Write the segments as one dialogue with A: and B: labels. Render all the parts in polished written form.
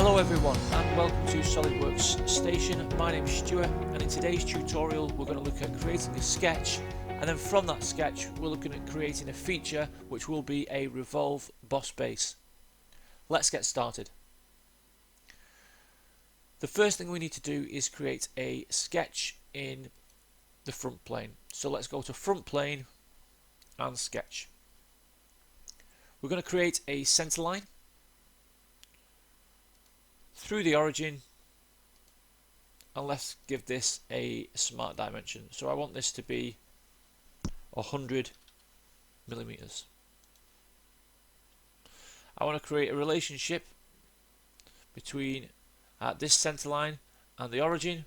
A: Hello everyone and welcome to Solidworks Station. My name is Stuart and in today's tutorial we're going to look at creating a sketch, and then from that sketch we're looking at creating a feature which will be a Revolve boss base. Let's get started. The first thing we need to do is create a sketch in the front plane. So let's go to front plane and sketch. We're going to create a center line through the origin, and let's give this a smart dimension. So I want this to be 100 millimeters. I want to create a relationship between this center line and the origin,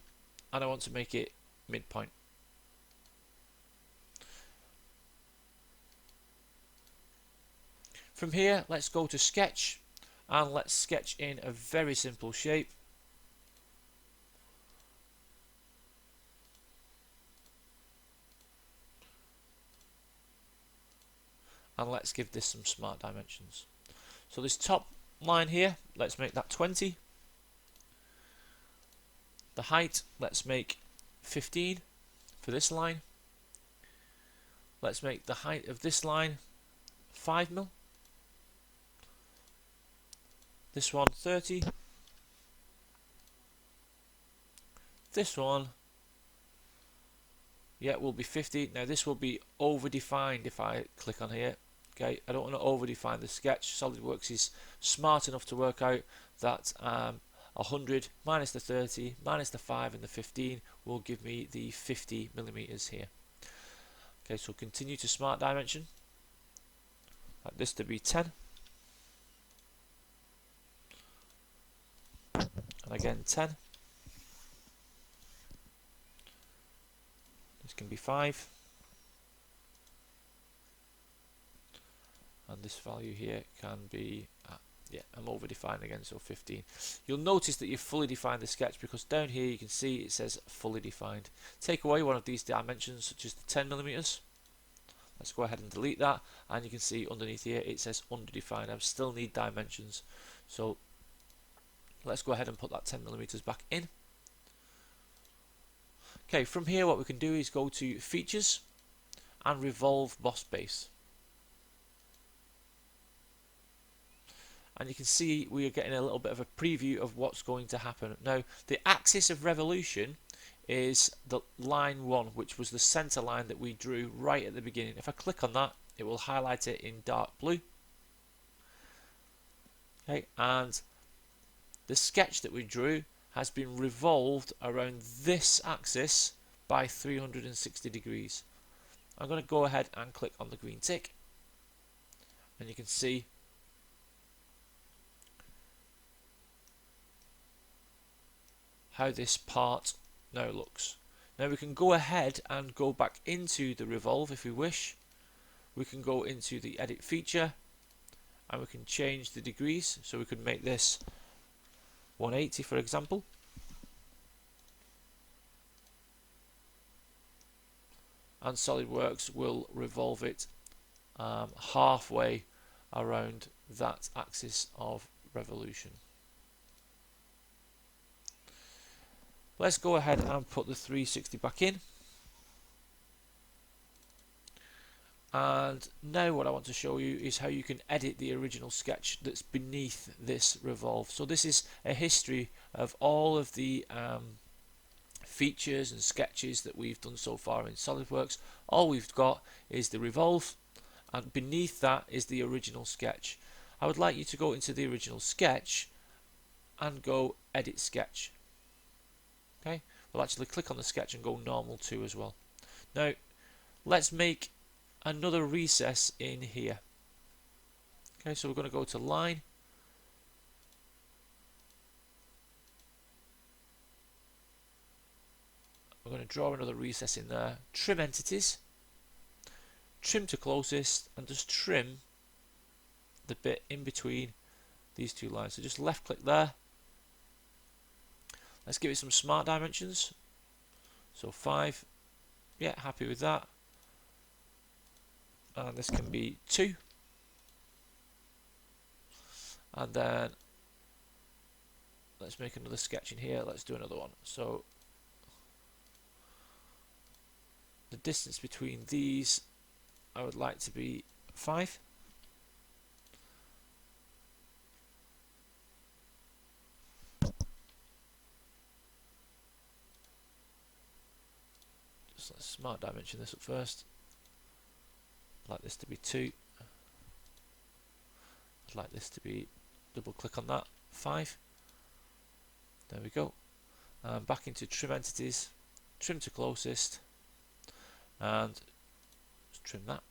A: and I want to make it midpoint. From here, let's go to sketch and let's sketch in a very simple shape. And let's give this some smart dimensions. So this top line here, let's make that 20. The height, let's make 15 for this line. Let's make the height of this line 5 mil. This one 30. This one, yeah, will be 50. Now this will be over defined if I click on here. Okay, I don't want to over define the sketch. Solidworks is smart enough to work out that 100 minus the 30 minus the 5 and the 15 will give me the 50 millimeters here. Okay, so continue to smart dimension. Like this to be 10. And again 10. This can be 5. And this value here can be, yeah, I'm over defined again, so 15. You'll notice that you've fully defined the sketch because down here you can see it says fully defined. Take away one of these dimensions, such as the 10 millimeters. Let's go ahead and delete that, and you can see underneath here it says underdefined. I still need dimensions, so let's go ahead and put that 10 millimeters back in. Okay, from here what we can do is go to features and revolve boss base. And you can see we are getting a little bit of a preview of what's going to happen. Now, the axis of revolution is the line 1, which was the center line that we drew right at the beginning. If I click on that, it will highlight it in dark blue. Okay, and the sketch that we drew has been revolved around this axis by 360 degrees. I'm going to go ahead and click on the green tick, and you can see how this part now looks. Now we can go ahead and go back into the revolve if we wish. We can go into the edit feature and we can change the degrees, so we could make this 180 for example. And Solidworks will revolve it halfway around that axis of revolution. Let's go ahead and put the 360 back in. And now what I want to show you is how you can edit the original sketch that's beneath this revolve. So this is a history of all of the features and sketches that we've done so far in Solidworks. All we've got is the revolve, and beneath that is the original sketch. I would like you to go into the original sketch and go edit sketch. Okay, we'll actually click on the sketch and go normal too as well. Now let's make another recess in here. Okay, so we're going to go to line, we're going to draw another recess in there, trim entities, trim to closest, and just trim the bit in between these two lines. So just left click there. Let's give it some smart dimensions. So 5. Yeah, happy with that. And this can be 2. And then let's make another sketch in here. Let's do another one. So the distance between these I would like to be 5. Just let's smart dimension this up first. I'd like this to be 2. I'd like this to be, double click on that, 5. There we go. Back into trim entities, trim to closest, and just trim that.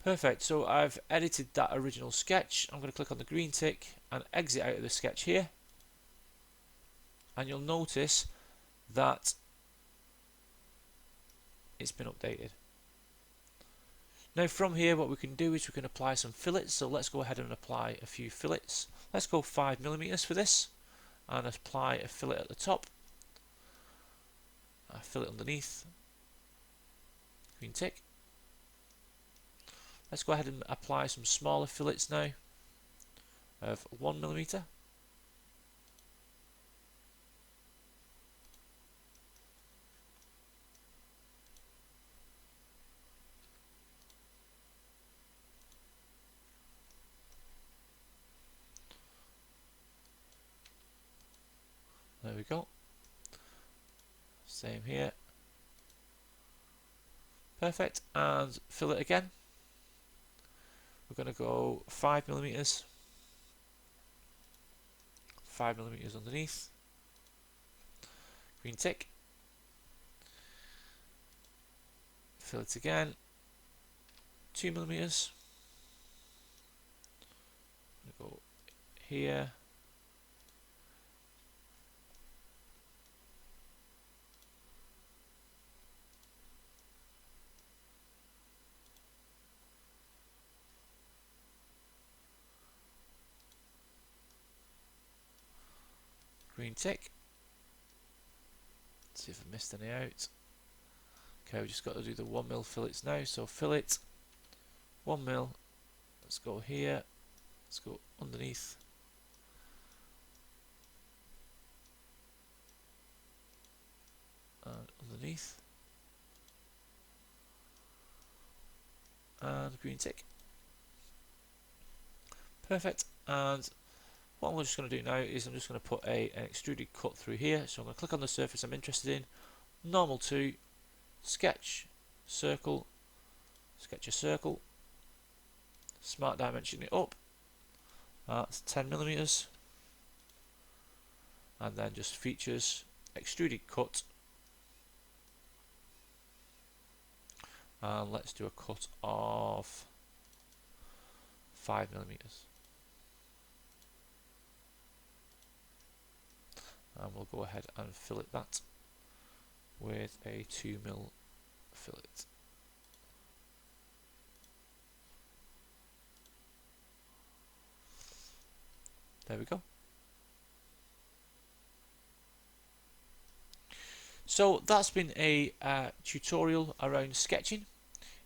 A: Perfect. So I've edited that original sketch. I'm going to click on the green tick and exit out of the sketch here, and you'll notice that it's been updated. Now from here what we can do is we can apply some fillets, so let's go ahead and apply a few fillets. Let's go 5mm for this and apply a fillet at the top, a fillet underneath, green tick. Let's go ahead and apply some smaller fillets now of 1mm. There we go. Same here. Perfect. And fillet again. We're going to go 5mm. 5mm underneath. Green tick. Fillet again. 2mm. Go here. Green tick. Let's see if I missed any out. Okay, we've just got to do the 1mm fillets now. So fillet, 1mm. Let's go here. Let's go underneath. And underneath. And green tick. Perfect. And what I'm just going to do now is I'm just going to put an extruded cut through here. So I'm going to click on the surface I'm interested in, normal to, sketch, circle, sketch a circle, smart dimension it up, that's 10mm, and then just features, extruded cut, and let's do a cut of 5mm. And we'll go ahead and fillet that with a 2mm fillet. There we go. So that's been a tutorial around sketching.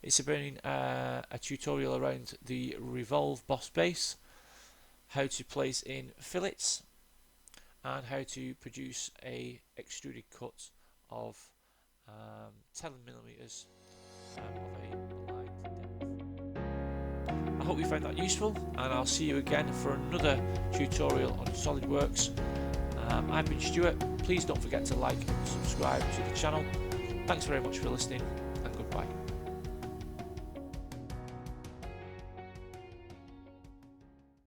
A: It's been a tutorial around the Revolve boss base, how to place in fillets, and how to produce a extruded cut of 10mm of a line depth. I hope you found that useful, and I'll see you again for another tutorial on Solidworks. I've been Stuart. Please don't forget to like and subscribe to the channel. Thanks very much for listening.